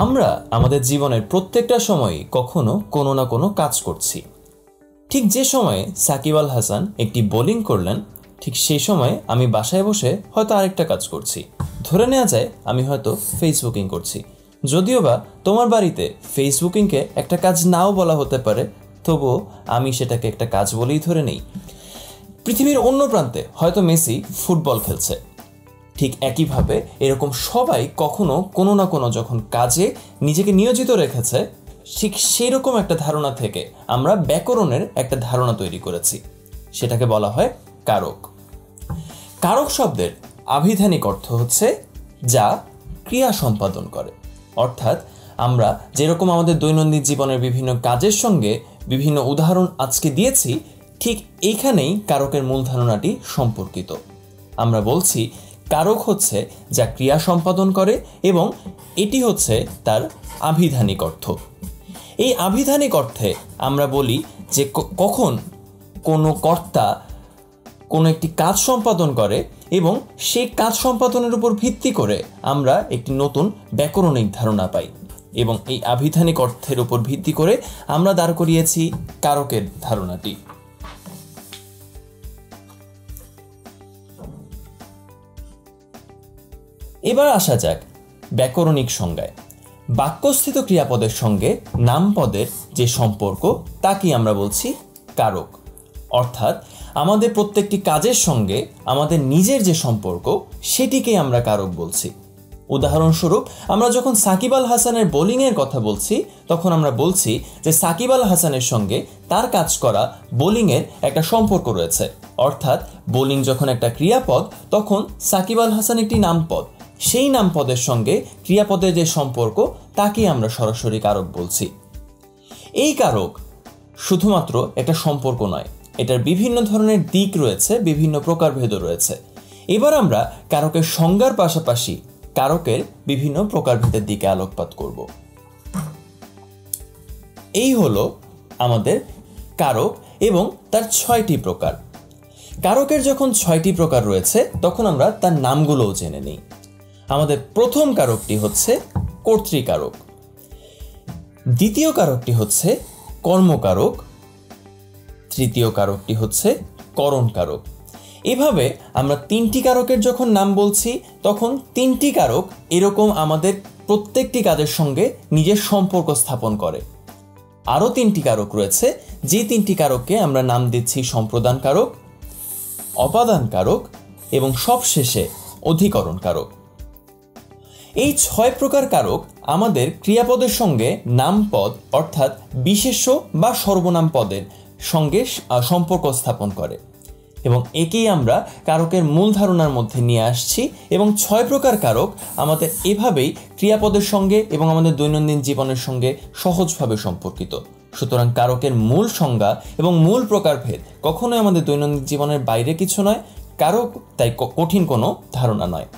আমরা আমাদের জীবনের প্রত্যেকটা সময়ই কখনো কোনো না কোনো কাজ করছি। ঠিক যে সময়ে সাকিব আল হাসান একটি বোলিং করলেন, ঠিক সেই সময় আমি বাসায় বসে হয়তো আরেকটা কাজ করছি। ধরে নেওয়া যায় আমি হয়তো ফেসবুকিং করছি, যদিও বা তোমার বাড়িতে ফেসবুকিংকে একটা কাজ নাও বলা হতে পারে, তবুও আমি সেটাকে একটা কাজ বলেই ধরে নেই। পৃথিবীর অন্য প্রান্তে হয়তো মেসি ফুটবল খেলছে, ঠিক একইভাবে এরকম সবাই কখনো কোনো না কোনো যখন কাজে নিজেকে নিয়োজিত রেখেছে, ঠিক সেই রকম একটা ধারণা থেকে আমরা ব্যাকরণের একটা ধারণা তৈরি করেছি, সেটাকে বলা হয় কারক। কারক শব্দের আভিধানিক অর্থ হচ্ছে যা ক্রিয়া সম্পাদন করে। অর্থাৎ আমরা যেরকম আমাদের দৈনন্দিন জীবনের বিভিন্ন কাজের সঙ্গে বিভিন্ন উদাহরণ আজকে দিয়েছি, ঠিক এইখানেই কারকের মূল ধারণাটি সম্পর্কিত। আমরা বলছি কারক হচ্ছে যা ক্রিয়া সম্পাদন করে এবং এটি হচ্ছে তার আভিধানিক অর্থ। এই আভিধানিক অর্থে আমরা বলি যে কখন কোনো কর্তা কোনো একটি কাজ সম্পাদন করে এবং সেই কাজ সম্পাদনের উপর ভিত্তি করে আমরা একটি নতুন ব্যাকরণিক ধারণা পাই, এবং এই আভিধানিক অর্থের উপর ভিত্তি করে আমরা দাঁড় করিয়েছি কারকের ধারণাটি। এবার আসা যাক ব্যাকরণিক সংজ্ঞায়। বাক্যস্থিত ক্রিয়াপদের সঙ্গে নামপদের যে সম্পর্ক তাকে আমরা বলছি কারক। অর্থাৎ আমাদের প্রত্যেকটি কাজের সঙ্গে আমাদের নিজের যে সম্পর্ক সেটিকে আমরা কারক বলছি। উদাহরণস্বরূপ আমরা যখন সাকিব আল হাসানের বোলিংয়ের কথা বলছি, তখন আমরা বলছি যে সাকিব আল হাসানের সঙ্গে তার কাজ করা বোলিংয়ের একটা সম্পর্ক রয়েছে। অর্থাৎ বোলিং যখন একটা ক্রিয়াপদ, তখন সাকিব আল হাসান একটি নামপদ, সেই নামপদের সঙ্গে ক্রিয়াপদের যে সম্পর্ক তাকে আমরা সরাসরি কারক বলছি। এই কারক শুধুমাত্র একটা সম্পর্ক নয়, এটার বিভিন্ন ধরনের দিক রয়েছে, বিভিন্ন প্রকারভেদ রয়েছে। এবার আমরা কারকের সংজ্ঞার পাশাপাশি কারকের বিভিন্ন প্রকারভেদের দিকে আলোকপাত করব। এই হলো আমাদের কারক এবং তার 6টি প্রকার। কারকের যখন 6টি প্রকার রয়েছে, তখন আমরা তার নামগুলোও জেনে নিই। আমাদের প্রথম কারকটি হচ্ছে কর্তৃকারক, দ্বিতীয় কারকটি হচ্ছে কর্মকারক, তৃতীয় কারকটি হচ্ছে করণকারক। এভাবে আমরা 3টি কারকের যখন নাম বলছি, তখন 3টি কারক এরকম আমাদের প্রত্যেকটি কাজের সঙ্গে নিজের সম্পর্ক স্থাপন করে। আরও 3টি কারক রয়েছে, যে 3টি কারককে আমরা নাম দিচ্ছি সম্প্রদান কারক, অপাদান কারক এবং সবশেষে অধিকরণ কারক। এই 6 প্রকার কারক আমাদের ক্রিয়াপদের সঙ্গে নামপদ অর্থাৎ বিশেষ্য বা সর্বনাম পদের সঙ্গে সম্পর্ক স্থাপন করে, এবং একেই আমরা কারকের মূল ধারণার মধ্যে নিয়ে আসছি। এবং 6 প্রকার কারক আমাদের এভাবেই ক্রিয়াপদের সঙ্গে এবং আমাদের দৈনন্দিন জীবনের সঙ্গে সহজভাবে সম্পর্কিত। সুতরাং কারকের মূল সংজ্ঞা এবং মূল প্রকারভেদ কখনোই আমাদের দৈনন্দিন জীবনের বাইরে কিছু নয়, কারক তাই কঠিন কোনো ধারণা নয়।